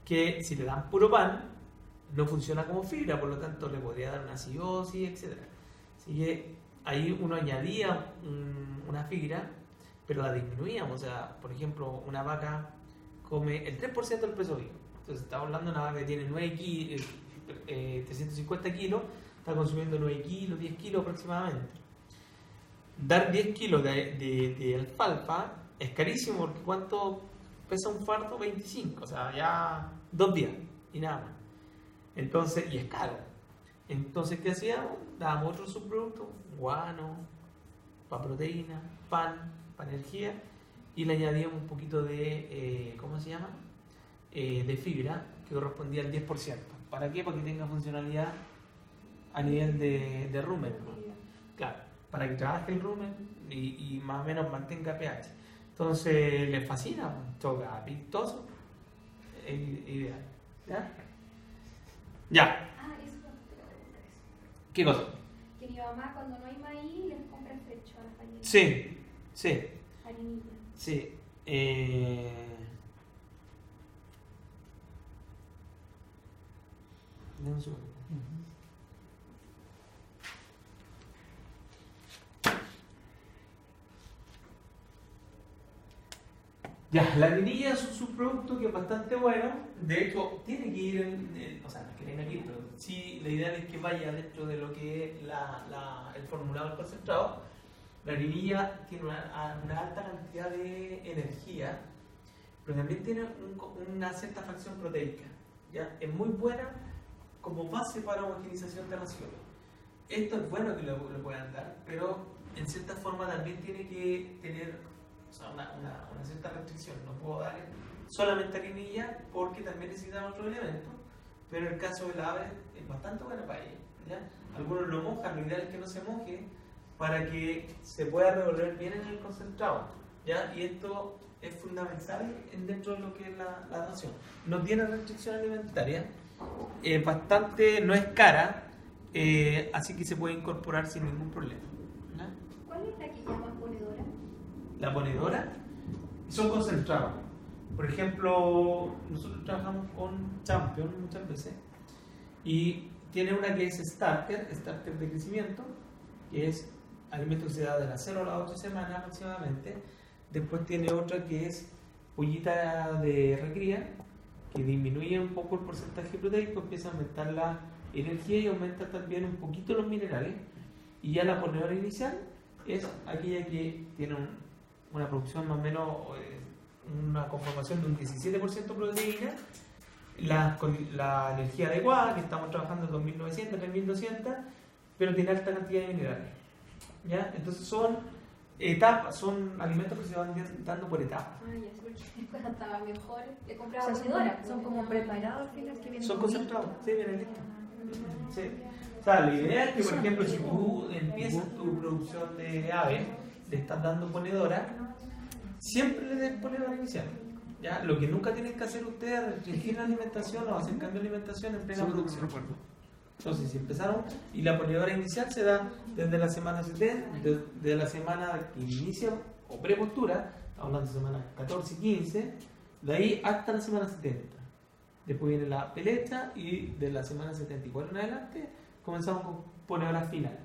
que si le dan puro pan, no funciona como fibra, por lo tanto le podría dar una acidosis, etc. Así que ahí uno añadía una fibra, pero la disminuíamos. O sea, por ejemplo, una vaca come el 3% del peso vivo. Entonces estamos hablando de una vaca que tiene 350 kilos, está consumiendo 9 kilos, 10 kilos aproximadamente. Dar 10 kilos de alfalfa es carísimo, porque ¿cuánto pesa un fardo 25, o sea, ya 2 días y nada más. Entonces, y es caro. Entonces, ¿qué hacíamos? Dábamos otro subproducto, guano, para proteína, pan, para energía, y le añadíamos un poquito de, ¿cómo se llama? De fibra, que correspondía al 10%. ¿Para qué? Para que tenga funcionalidad a nivel de rumen. Claro, para que trabaje el rumen y más o menos mantenga pH. Entonces, les fascina, choca pistoso, es ideal. ¿Ya? Ya. Ah, eso te voy a preguntar eso. ¿Qué cosa? Que mi mamá cuando no hay maíz les compra frecho a las gallinas. Sí, sí, Harinilla. sí. Dame un segundo. Ya, la harinilla es un subproducto que es bastante bueno. De hecho, tiene que ir o sea, no es que tenga que ir, pero sí, la idea es que vaya dentro de lo que es el formulado del concentrado. La harinilla tiene una alta cantidad de energía, pero también tiene una cierta fracción proteica. ¿Ya? Es muy buena como base para homogenización de racioles. Esto es bueno que lo puedan dar, pero en cierta forma también tiene que tener, o sea, una cierta restricción. No puedo dar solamente harinilla porque también necesitan otros elementos, pero en el caso de la ave es bastante buena para ella. ¿Ya? Algunos lo mojan, lo ideal es que no se moje para que se pueda revolver bien en el concentrado. ¿Ya? Y esto es fundamental dentro de lo que es la ración. No tiene restricción alimentaria, no es cara, así que se puede incorporar sin ningún problema. ¿Ya? ¿Cuál es la que llaman ponedora? La ponedora son concentrados. Por ejemplo, nosotros trabajamos con Champion muchas veces y tiene una que es starter de crecimiento, que es alimento que se da de las 0 a las 8 semanas aproximadamente. Después tiene otra que es pollita de recría, que disminuye un poco el porcentaje proteico, empieza a aumentar la energía y aumenta también un poquito los minerales. Y ya la ponedora inicial es aquella que tiene una producción más o menos, una conformación de un 17% proteína, la energía adecuada, que estamos trabajando en 2900, 3200, pero tiene alta cantidad de minerales. ¿Ya? Entonces son etapas, son alimentos que se van dando por etapas. Ah, ya sé, porque cuando estaba mejor le compraba ponedora. Son como preparados al final que vienen. Son concentrados, sí, vienen listos. Sí. O sea, la idea es que, por ejemplo, si tú empiezas tu producción de aves, le estás dando ponedora, siempre le des ponedora inicial. ¿Ya? Lo que nunca tienen que hacer ustedes es restringir la alimentación o hacer cambio de alimentación en plena producción. Entonces, si empezaron, y la ponedora inicial se da desde la semana 70, desde la semana que inicia o prepostura, estamos hablando de semana 14 y 15, de ahí hasta la semana 70. Después viene la pelecha y de la semana 74 en adelante comenzamos con ponedoras finales,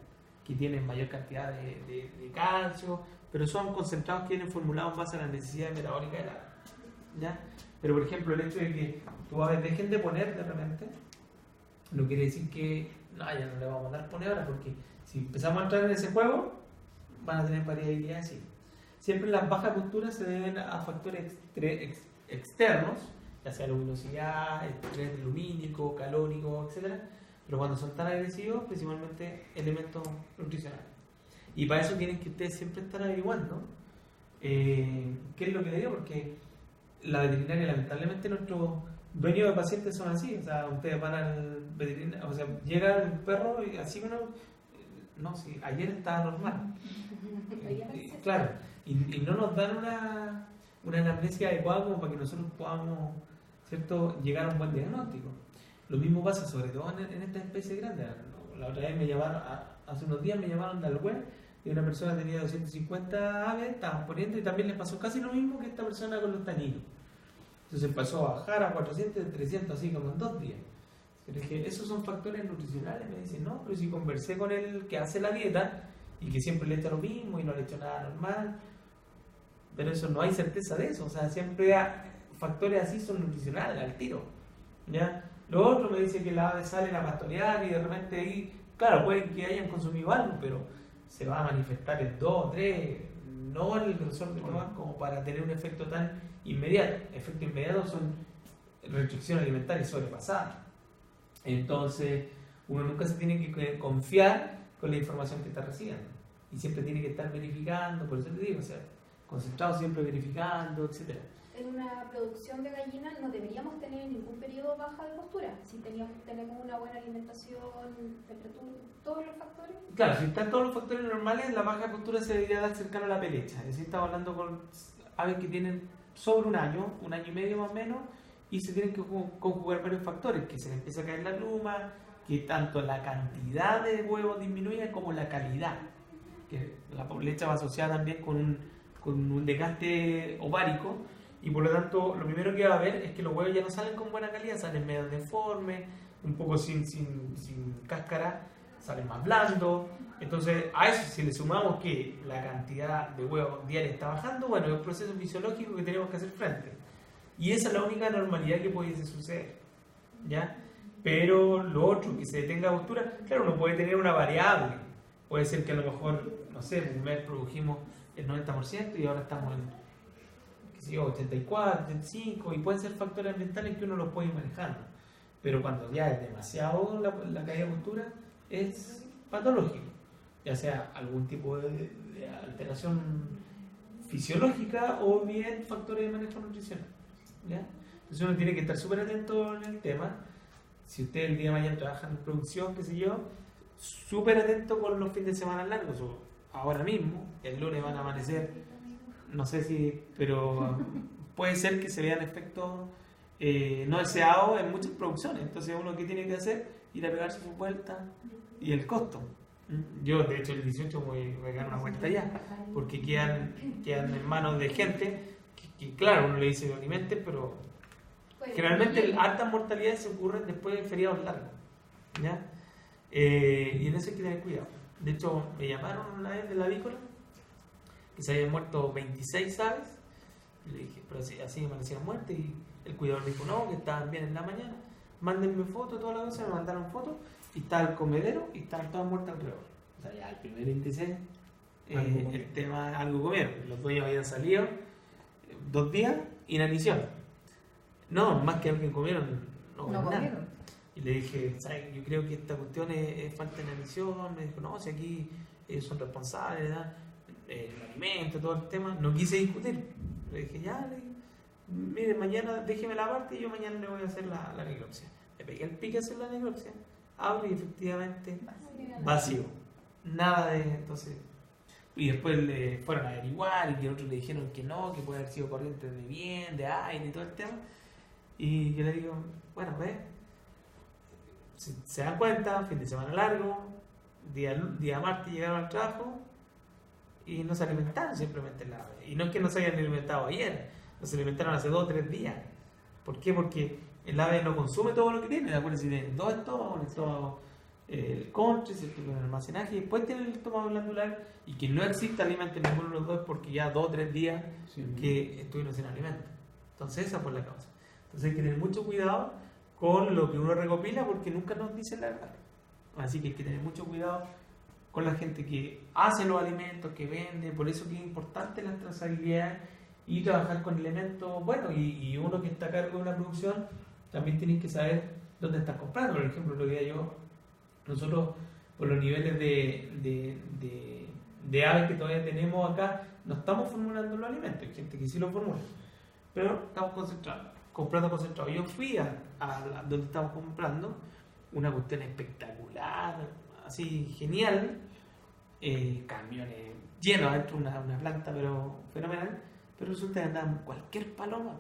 que tienen mayor cantidad de calcio, pero son concentrados que vienen formulados en base a las necesidades metabólicas del ave. ¿Ya? Pero por ejemplo, el hecho de que tus aves dejen de poner de repente, no quiere decir que ya no le vamos a dar ponedora, porque si empezamos a entrar en ese juego, van a tener variabilidad. Sí. Siempre las bajas posturas se deben a factores externos, ya sea luminosidad, estrés lumínico, calórico, etc. Pero cuando son tan agresivos, principalmente elementos nutricionales. Y para eso tienen que ustedes siempre estar averiguando qué es lo que le digo, porque la veterinaria, lamentablemente, nuestros dueños de pacientes son así. O sea, ustedes van al veterinario, o sea, llega el perro y así uno, no, si ayer estaba normal. Claro, y no nos dan una anamnesia adecuada como para que nosotros podamos, ¿cierto?, llegar a un buen diagnóstico. Lo mismo pasa sobre todo en esta especie grande. La otra vez me llamaron, hace unos días me llamaron del web y una persona tenía 250 aves, estaban poniendo y también les pasó casi lo mismo que esta persona con los taninos. Entonces pasó a bajar a 400, 300 así como en 2 días. Pero es que esos son factores nutricionales. Me dicen, no, pero si conversé con el que hace la dieta y que siempre le echa lo mismo y no le echa nada normal, pero eso no hay certeza de eso. O sea, siempre factores así son nutricionales al tiro. ¿Ya? Lo otro me dice que las aves salen a pastorear y de repente ahí, claro, pueden que hayan consumido algo, pero se va a manifestar en 2, 3, no el grosor de tomar como para tener un efecto tan inmediato. Efectos inmediatos son restricción alimentaria sobrepasada. Entonces, uno nunca se tiene que confiar con la información que está recibiendo. Y siempre tiene que estar verificando, por eso te digo, o sea, concentrado siempre verificando, etc. En una producción de gallinas no deberíamos tener ningún periodo baja de postura. Si tenemos una buena alimentación, temperatura, todos los factores. Claro, si están todos los factores normales, la baja de postura se debería dar cercano a la pelecha. Es decir, estamos hablando con aves que tienen sobre un año y medio más o menos, y se tienen que conjugar varios factores, que se les empieza a caer la pluma, que tanto la cantidad de huevos disminuye como la calidad. Que la leche va asociada también con un desgaste ovárico, y por lo tanto lo primero que va a haber es que los huevos ya no salen con buena calidad, salen medio deformes, un poco sin cáscara, salen más blandos. Entonces a eso, si le sumamos que la cantidad de huevos diaria está bajando, bueno, es un proceso fisiológico que tenemos que hacer frente, y esa es la única normalidad que pudiese suceder, ¿ya? Pero lo otro, que se detenga la postura, claro, uno puede tener una variable, puede ser que a lo mejor, no sé, un mes produjimos el 90% y ahora estamos en 84, 85, y pueden ser factores ambientales que uno los puede ir manejando. Pero cuando ya es demasiado la caída de postura, es patológico, ya sea algún tipo de alteración fisiológica o bien factores de manejo nutricional, ¿ya? Entonces uno tiene que estar súper atento en el tema. Si usted el día de mañana trabaja en producción, qué sé yo, súper atento con los fines de semana largos. O ahora mismo, el lunes van a amanecer, no sé si, pero puede ser que se vean efectos no deseados en muchas producciones. Entonces uno, ¿qué tiene que hacer? Ir a pegarse su vuelta y el costo. Yo, de hecho, el 18 voy a dar una vuelta ya, porque quedan en manos de gente que claro, uno le dice que alimente, pero generalmente altas mortalidades se ocurren después de feriados largos, ¿ya? Y en eso hay que tener cuidado. De hecho, me llamaron una vez de la avícola que se habían muerto 26 aves. Y le dije, pero así me parecían muertes. Y el cuidador dijo, no, que estaban bien en la mañana. Mándenme fotos, toda la cosa. Me mandaron fotos y estaba el comedero y estaban todas muertas alrededor. O sea, ya el primer índice, el tema, algo comieron. Los dueños habían salido 2 días, inanición. No, más que alguien comieron, no comieron. Y le dije, ¿sabes? Yo creo que esta cuestión es falta de inanición. Me dijo, no, si aquí ellos son responsables, ¿verdad? El alimento, todo el tema. No quise discutir. Le dije, ya, mire, mañana déjeme la parte y yo mañana le voy a hacer la necropsia. Le pegué el pique a hacer la necropsia, abro y efectivamente vacío. Nada de, entonces. Y después le fueron a averiguar y que otros le dijeron que no, que puede haber sido corriente de bien, de aire y todo el tema. Y yo le digo, bueno, ve, si se dan cuenta, fin de semana largo, día martes llegaron al trabajo y no se alimentaron simplemente la ave. Y no es que no se hayan alimentado ayer, no se alimentaron hace 2 o 3 días. ¿Por qué? Porque el ave no consume todo lo que tiene. Acuérdense, tiene 2 estómagos, el estómago, el contres, el almacenaje, y después tiene el estómago glandular, y que no existe alimento en ninguno de los dos porque ya 2 o 3 días que estuvieron sin alimento. Entonces esa fue la causa. Entonces hay que tener mucho cuidado con lo que uno recopila porque nunca nos dice la verdad. Así que hay que tener mucho cuidado con la gente que hace los alimentos, que vende. Por eso que es importante la trazabilidad y trabajar con elementos buenos. Y uno que está a cargo de una producción también tiene que saber dónde está comprando. Por ejemplo, lo que yo, nosotros por los niveles de aves que todavía tenemos acá, no estamos formulando los alimentos. Hay gente que sí los formula, pero estamos comprando concentrado. Yo fui a donde estamos comprando, una cuestión espectacular, así genial, camiones llenos adentro, una planta pero fenomenal, pero resulta que andaban cualquier paloma.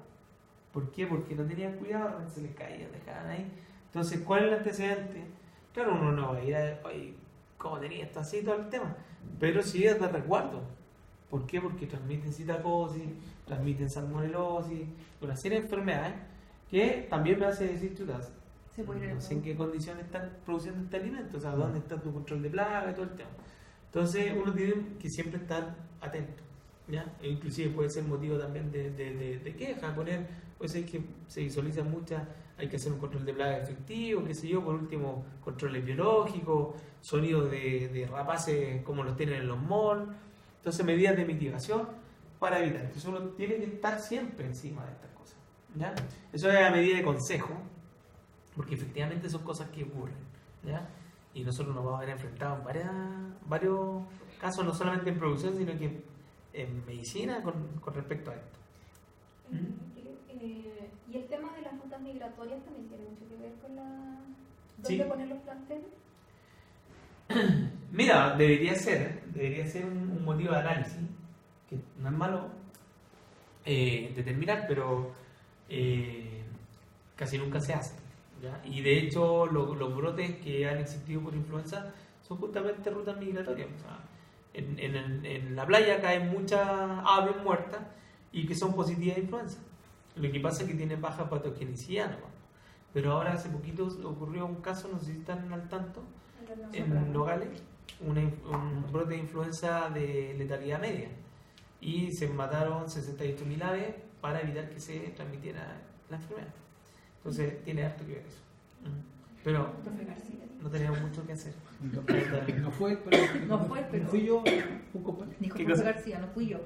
¿Por qué? Porque no tenían cuidado, se les caía, dejaban ahí. Entonces, ¿cuál es el antecedente? Claro, uno no va a ir a, oye, ¿cómo tenía esto así todo el tema? Pero sí es de resguardo. ¿Por qué? Porque transmiten citacosis, transmiten salmonelosis, una serie de enfermedades que también me hace decir, chutas, no sé en qué condiciones están produciendo este alimento, o sea, dónde está tu control de plaga y todo el tema. Entonces uno tiene que siempre estar atento, ¿ya? E inclusive puede ser motivo también de queja, puede ser que se visualizan muchas, hay que hacer un control de plaga efectivo, qué sé yo, por último, controles biológicos, sonidos de rapaces como los tienen en los malls, Entonces, medidas de mitigación para evitar. Entonces, uno tiene que estar siempre encima de estas cosas. ¿Ya? Eso es a medida de consejo, porque efectivamente son cosas que ocurren. ¿Ya? Y nosotros nos vamos a ver enfrentados en varios casos, no solamente en producción, sino que en medicina con respecto a esto. Y el tema de las rutas migratorias también tiene mucho que ver con dónde Sí. poner los planteles. Mira, debería ser un motivo de análisis, que no es malo determinar, pero casi nunca se hace. ¿Ya? Y de hecho los brotes que han existido por influenza son justamente rutas migratorias. O sea, en la playa caen muchas aves muertas y que son positivas de influenza. Lo que pasa es que tienen baja patogenicidad, ¿no? Pero ahora hace poquito ocurrió un caso, no sé si están al tanto, en Nogales, un brote de influenza de letalidad media, y se mataron 68.000 aves para evitar que se transmitiera la enfermedad. Entonces tiene harto que ver eso. Pero no teníamos mucho que hacer. No fue, No fui yo, un compañero. Dijo ¿Qué José cosa? García, no fui yo.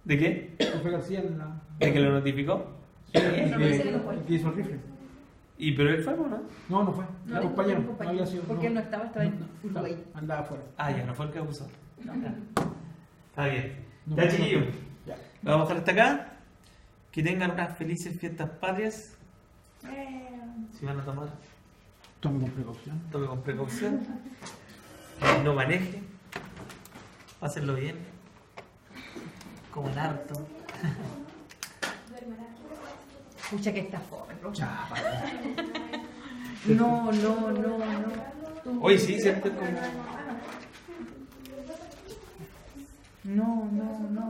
¿De qué? José García en la. ¿De que lo notificó? Que hizo el rifle. ¿Y pero él fue o no? No fue. No, El compañero. un compañero, No había sido. porque él no estaba en estaba- Uruguay. Andaba afuera. Ah, ya, no fue el que abusó. No. Está bien. No, Ya, no, chiquillos. Ya. Lo vamos a dejar hasta acá. Que tengan unas felices fiestas patrias. Si van a tomar, Tome con precaución. tome con precaución. No maneje. Pásenlo bien. Coman harto. Pucha que está fome, bro. Chapa. No. Hoy sí, ¿cierto? Como... No.